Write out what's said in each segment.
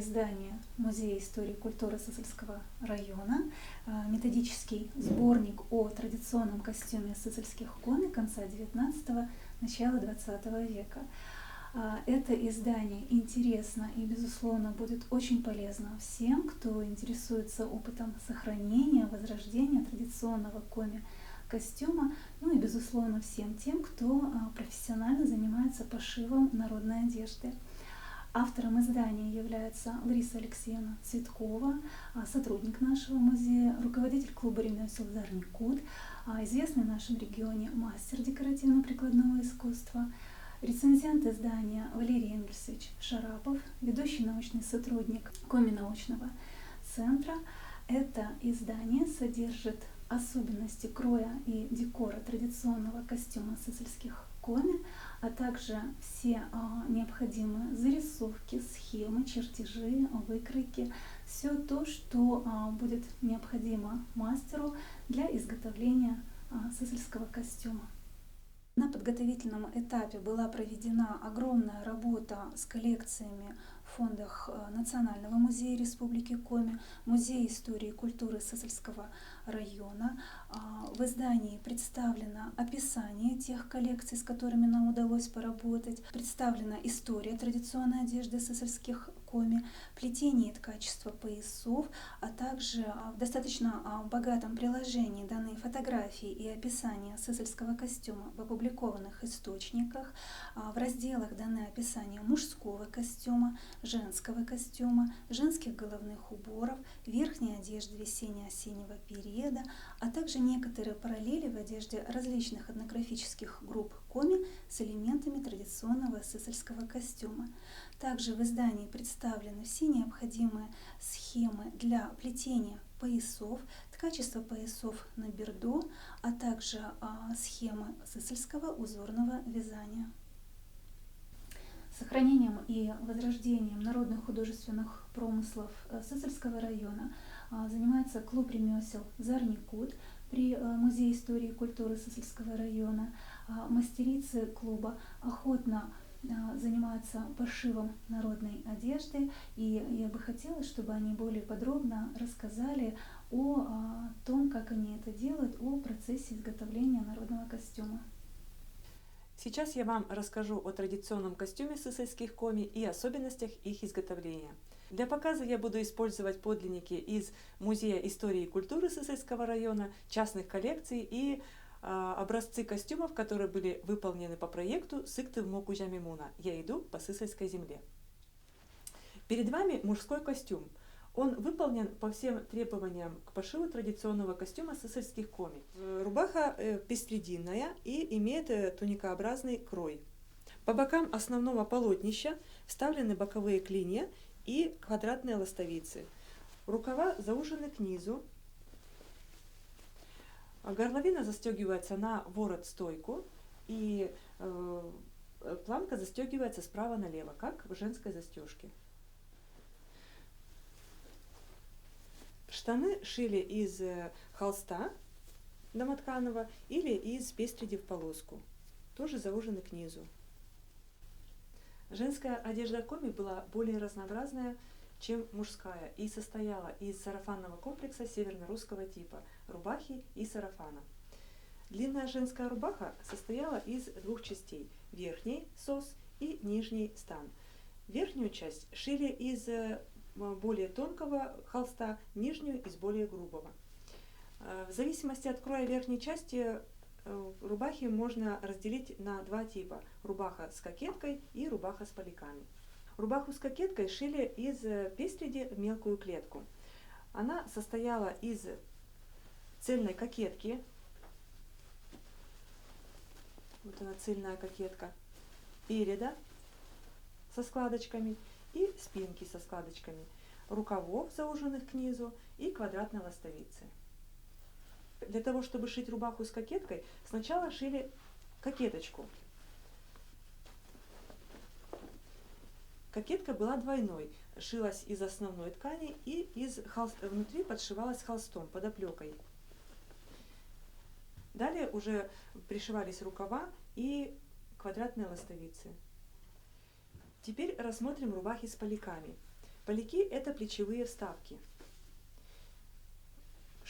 издание Музея истории и культуры Сысольского района, методический сборник о традиционном костюме сысольских коми конца XIX – начала XX века. Это издание интересно и, безусловно, будет очень полезно всем, кто интересуется опытом сохранения, возрождения традиционного коми-костюма, ну и, безусловно, всем тем, кто профессионально занимается пошивом народной одежды. Автором издания является Лариса Алексеевна Цветкова, сотрудник нашего музея, руководитель клуба ремесел «Зарникут», известный в нашем регионе мастер декоративно-прикладного искусства, рецензент издания Валерий Энгельсович Шарапов, ведущий научный сотрудник Коми-научного центра. Это издание содержит особенности кроя и декора традиционного костюма сысольских коми, а также все необходимые зарисовки, схемы, чертежи, выкройки, все то, что будет необходимо мастеру для изготовления сысольского костюма. На подготовительном этапе была проведена огромная работа с коллекциями в фондах Национального музея Республики Коми, Музея истории и культуры Сысольского района. В издании представлено описание тех коллекций, с которыми нам удалось поработать, представлена история традиционной одежды сысольских коми, плетение и ткачество поясов, а также в достаточно богатом приложении даны фотографии и описание сысольского костюма в опубликованных источниках. В разделах даны описание мужского костюма, женского костюма, женских головных уборов, верхней одежды весенне-осеннего периода, а также некоторые параллели в одежде различных этнографических групп коми с элементами традиционного сысольского костюма. Также в издании представлены все необходимые схемы для плетения поясов, ткачество поясов на бердо, а также схемы сысольского узорного вязания. Сохранением и возрождением народных художественных промыслов Сысольского района занимается клуб ремесел «Зарникут» при Музее истории и культуры Сысольского района. Мастерицы клуба охотно занимаются пошивом народной одежды, и я бы хотела, чтобы они более подробно рассказали о том, как они это делают, о процессе изготовления народного костюма. Сейчас я вам расскажу о традиционном костюме сысольских коми и особенностях их изготовления. Для показа я буду использовать подлинники из Музея истории и культуры Сысольского района, частных коллекций и образцы костюмов, которые были выполнены по проекту «Сыкты в Мокужа Мимуна. Я иду по Сысольской земле». Перед вами мужской костюм. Он выполнен по всем требованиям к пошиву традиционного костюма сысольских коми. Рубаха пестрединная и имеет туникообразный крой. По бокам основного полотнища вставлены боковые клинья и квадратные ластовицы. Рукава заужены к низу. Горловина застегивается на ворот-стойку, и планка застегивается справа налево, как в женской застежке. Штаны шили из холста домотканого или из пестреди в полоску, тоже заужены к низу. Женская одежда коми была более разнообразная, чем мужская, и состояла из сарафанного комплекса северно-русского типа – рубахи и сарафана. Длинная женская рубаха состояла из двух частей – верхней сос и нижний стан. Верхнюю часть шили из более тонкого холста, нижнюю из более грубого. В зависимости от кроя верхней части рубахи можно разделить на два типа – рубаха с кокеткой и рубаха с поляками. Рубаху с кокеткой шили из пестреди в мелкую клетку. Она состояла из цельной кокетки, вот она цельная кокетка, переда со складочками и спинки со складочками, рукавов, зауженных к низу, и квадратной ластовицы. Для того, чтобы шить рубаху с кокеткой, сначала шили кокеточку. Кокетка была двойной, шилась из основной ткани и внутри подшивалась холстом, подоплекой. Далее уже пришивались рукава и квадратные ластовицы. Теперь рассмотрим рубахи с поляками. Поляки – это плечевые вставки.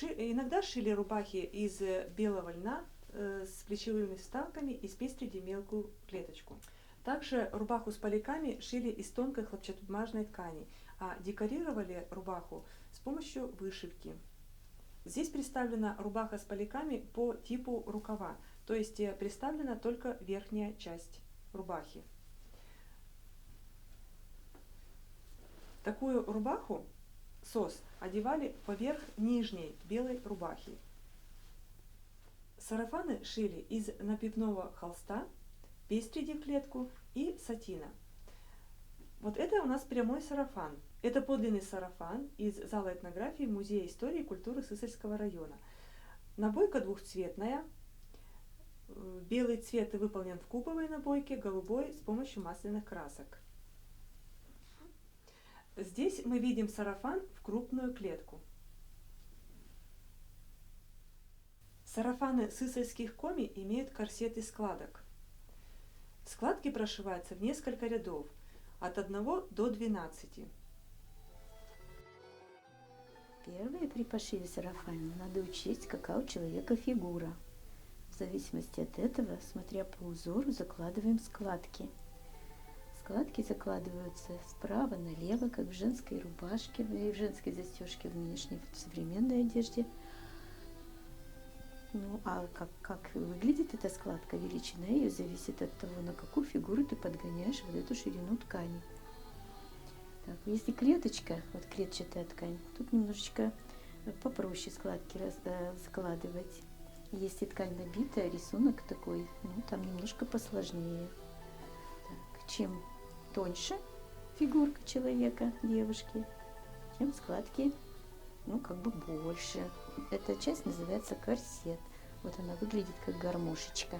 Иногда шили рубахи из белого льна с плечевыми вставками и с пестрью мелкую клеточку. Также рубаху с поляками шили из тонкой хлопчатобумажной ткани, а декорировали рубаху с помощью вышивки. Здесь представлена рубаха с поляками по типу рукава, то есть представлена только верхняя часть рубахи. Такую рубаху, сос, одевали поверх нижней белой рубахи. Сарафаны шили из напивного холста, пестреди в клетку и сатина. Вот это у нас прямой сарафан. Это подлинный сарафан из зала этнографии Музея истории и культуры Сысольского района. Набойка двухцветная. Белый цвет выполнен в куповой набойке, голубой с помощью масляных красок. Здесь мы видим сарафан в крупную клетку. Сарафаны сысольских коми имеют корсет из складок. Складки прошиваются в несколько рядов, от 1 до 12. Первое, при пошиве сарафана надо учесть, какая у человека фигура. В зависимости от этого, смотря по узору, закладываем складки. Складки закладываются справа налево, как в женской рубашке и в женской застежке в нынешней современной одежде. Ну, а как выглядит эта складка, величина ее зависит от того, на какую фигуру ты подгоняешь вот эту ширину ткани. Так, если клеточка, вот клетчатая ткань, тут немножечко попроще складки складывать. Если ткань набитая, рисунок такой, ну, там немножко посложнее. Так, чем тоньше фигурка человека, девушки, тем складки, ну, как бы больше. Эта часть называется корсет. Вот она выглядит как гармошечка.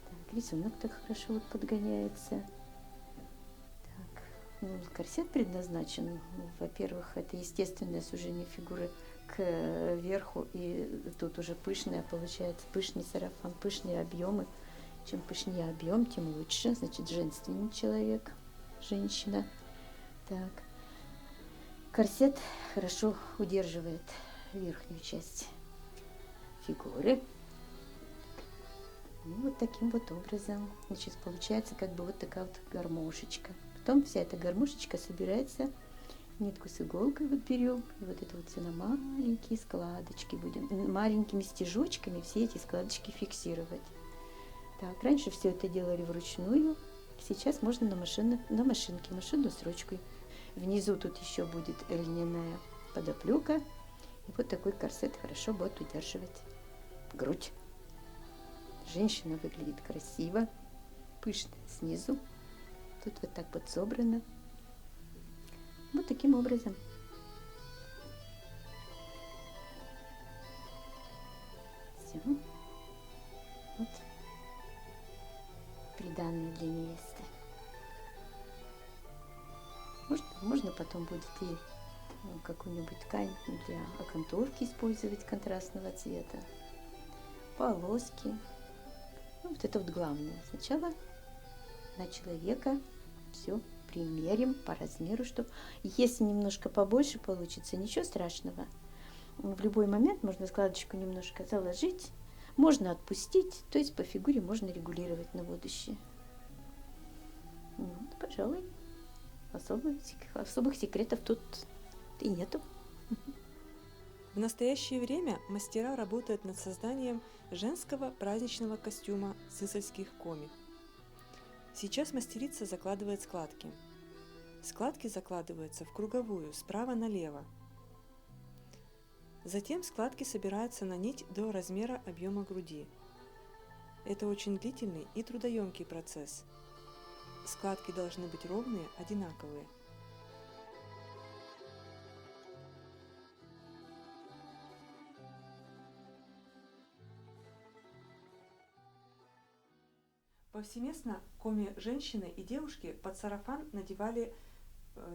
Так, рисунок так хорошо вот подгоняется. Так, ну, корсет предназначен, во-первых, это естественное сужение фигуры к верху, и тут уже пышная получается, пышный сарафан, пышные объемы. Чем пышнее объем, тем лучше, значит, женственный человек, женщина. Так. Корсет хорошо удерживает верхнюю часть фигуры. Ну, вот таким вот образом, значит, получается как бы вот такая вот гармошечка. Потом вся эта гармошечка собирается, нитку с иголкой вот берем, и вот это вот все на маленькие складочки будем, маленькими стежочками все эти складочки фиксировать. Так, раньше все это делали вручную, сейчас можно на машинке, машинную строчкой. Внизу тут еще будет льняная подоплека, и вот такой корсет хорошо будет удерживать грудь. Женщина выглядит красиво, пышно снизу, тут вот так вот собрано. Вот таким образом. Все. Вот. Приданное для невесты. Можно потом будет и какую-нибудь ткань для окантовки использовать контрастного цвета, полоски. Ну, вот это вот главное. Сначала на человека все примерим по размеру, чтобы если немножко побольше получится, ничего страшного. В любой момент можно складочку немножко заложить, можно отпустить, то есть по фигуре можно регулировать на будущее. Вот, пожалуй, особых секретов тут и нету. В настоящее время мастера работают над созданием женского праздничного костюма сысольских коми. Сейчас мастерица закладывает складки. Складки закладываются в круговую, справа налево. Затем складки собираются на нить до размера объема груди. Это очень длительный и трудоемкий процесс. Складки должны быть ровные, одинаковые. Повсеместно коми женщины и девушки под сарафан надевали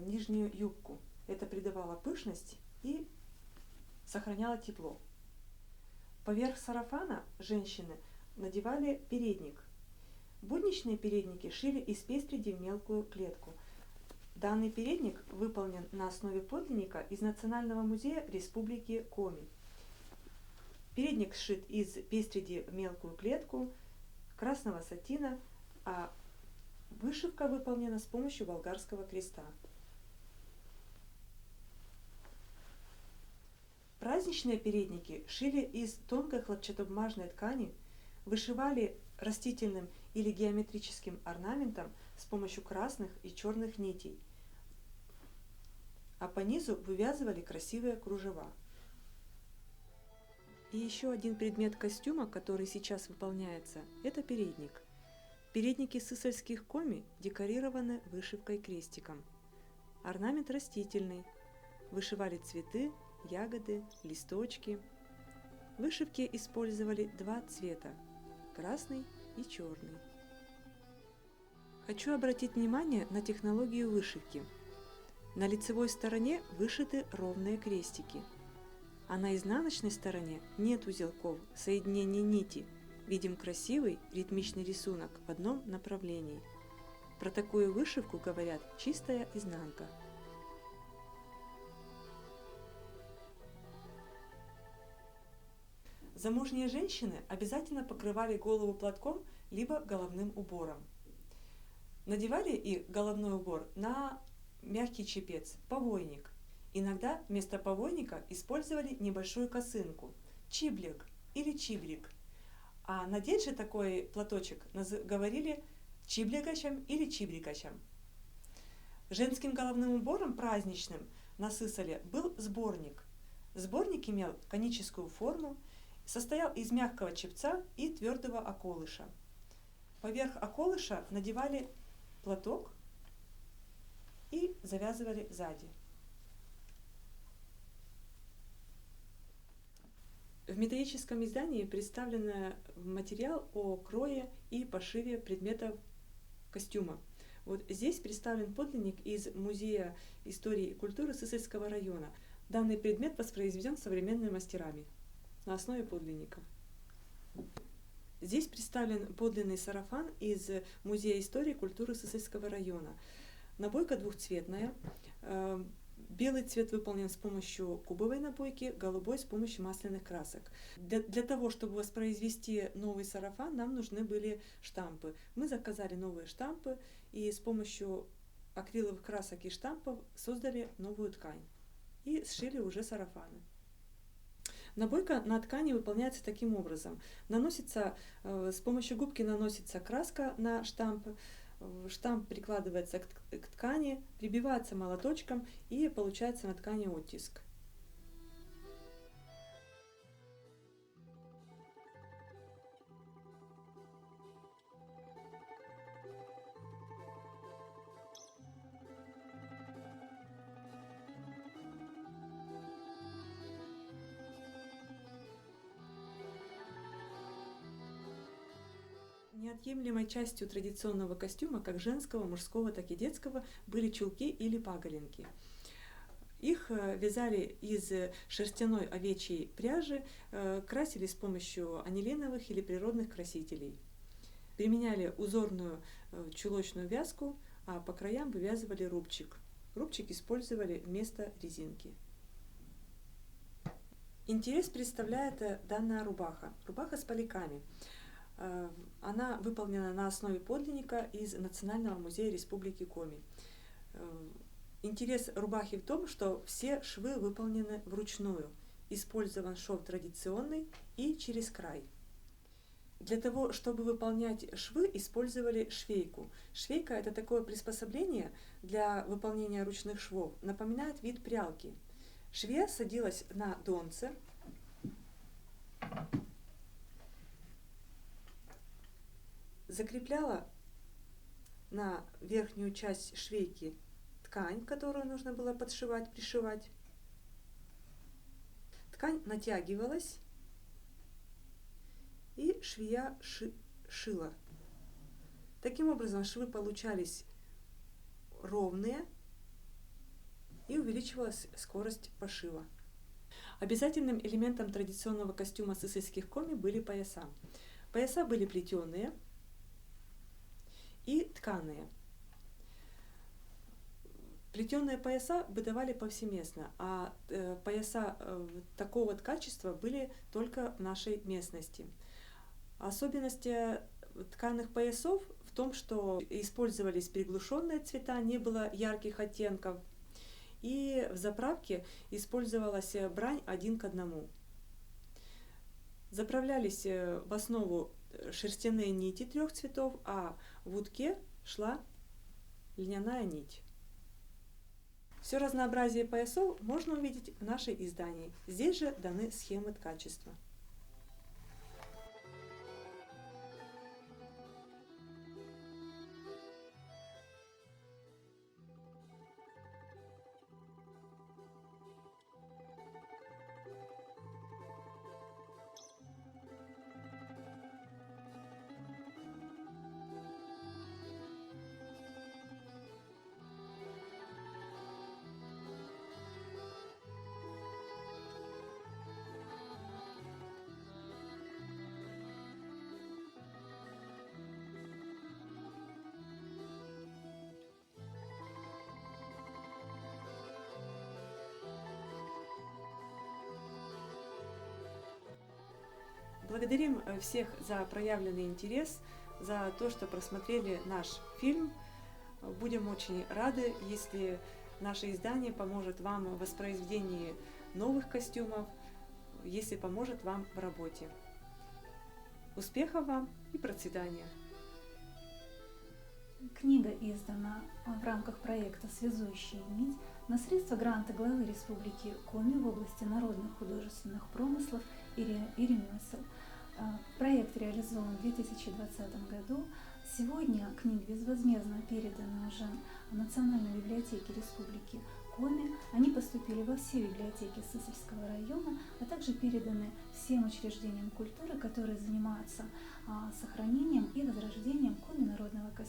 нижнюю юбку. Это придавало пышность и сохраняло тепло. Поверх сарафана женщины надевали передник. Будничные передники шили из пестреди в мелкую клетку. Данный передник выполнен на основе подлинника из Национального музея Республики Коми. Передник сшит из пестреди в мелкую клетку, красного сатина, а вышивка выполнена с помощью болгарского креста. Праздничные передники шили из тонкой хлопчатобумажной ткани, вышивали растительным или геометрическим орнаментом с помощью красных и черных нитей, а по низу вывязывали красивые кружева. И еще один предмет костюма, который сейчас выполняется, это передник. Передники сысольских коми декорированы вышивкой крестиком. Орнамент растительный. Вышивали цветы, ягоды, листочки. В вышивке использовали два цвета – красный и черный. Хочу обратить внимание на технологию вышивки. На лицевой стороне вышиты ровные крестики, а на изнаночной стороне нет узелков, соединений нити. Видим красивый ритмичный рисунок в одном направлении. Про такую вышивку говорят чистая изнанка. Замужние женщины обязательно покрывали голову платком либо головным убором. Надевали и головной убор на мягкий чепец, повойник. Иногда вместо повойника использовали небольшую косынку, чиблик или чибрик. А надеть же такой платочек говорили чиблигачем или чибрикачем. Женским головным убором праздничным на Сысоле был сборник. Сборник имел коническую форму, состоял из мягкого чепца и твердого околыша. Поверх околыша надевали платок и завязывали сзади. В методическом издании представлен материал о крое и пошиве предметов костюма. Вот здесь представлен подлинник из Музея истории и культуры Сысольского района. Данный предмет воспроизведен современными мастерами на основе подлинника. Здесь представлен подлинный сарафан из Музея истории и культуры Сысольского района. Набойка двухцветная. Белый цвет выполнен с помощью кубовой набойки, голубой с помощью масляных красок. Для того, чтобы воспроизвести новый сарафан, нам нужны были штампы. Мы заказали новые штампы и с помощью акриловых красок и штампов создали новую ткань и сшили уже сарафаны. Набойка на ткани выполняется таким образом. С помощью губки наносится краска на штамп, штамп прикладывается к ткани, прибивается молоточком и получается на ткани оттиск. Неотъемлемой частью традиционного костюма, как женского, мужского, так и детского, были чулки или паголенки. Их вязали из шерстяной овечьей пряжи, красили с помощью анилиновых или природных красителей. Применяли узорную чулочную вязку, а по краям вывязывали рубчик. Рубчик использовали вместо резинки. Интерес представляет данная рубаха. Рубаха с поляками. Она выполнена на основе подлинника из Национального музея Республики Коми. Интерес рубахи в том, что все швы выполнены вручную. Использован шов традиционный и через край. Для того, чтобы выполнять швы, использовали швейку. Швейка – это такое приспособление для выполнения ручных швов, напоминает вид прялки. Швея садилась на донце, закрепляла на верхнюю часть швейки ткань, которую нужно было подшивать, пришивать. Ткань натягивалась, и швея шила. Таким образом, швы получались ровные и увеличивалась скорость пошива. Обязательным элементом традиционного костюма сысольских коми были пояса. Пояса были плетеные и тканые. Плетеные пояса выдавали повсеместно, а пояса такого вот качества были только в нашей местности. Особенность тканых поясов в том, что использовались приглушенные цвета, не было ярких оттенков, и в заправке использовалась брань 1:1. Заправлялись в основу шерстяные нити 3 цветов, а в утке шла льняная нить. Все разнообразие поясов можно увидеть в нашей издании. Здесь же даны схемы ткачества. Благодарим всех за проявленный интерес, за то, что просмотрели наш фильм. Будем очень рады, если наше издание поможет вам в воспроизведении новых костюмов, если поможет вам в работе. Успехов вам и процветания! Книга издана в рамках проекта «Связующая нить» на средства гранта главы Республики Коми в области народных художественных промыслов и ремесел. Проект реализован в 2020 году. Сегодня книги безвозмездно переданы уже Национальной библиотеке Республики Коми. Они поступили во все библиотеки Сысольского района, а также переданы всем учреждениям культуры, которые занимаются сохранением и возрождением коми народного костюма.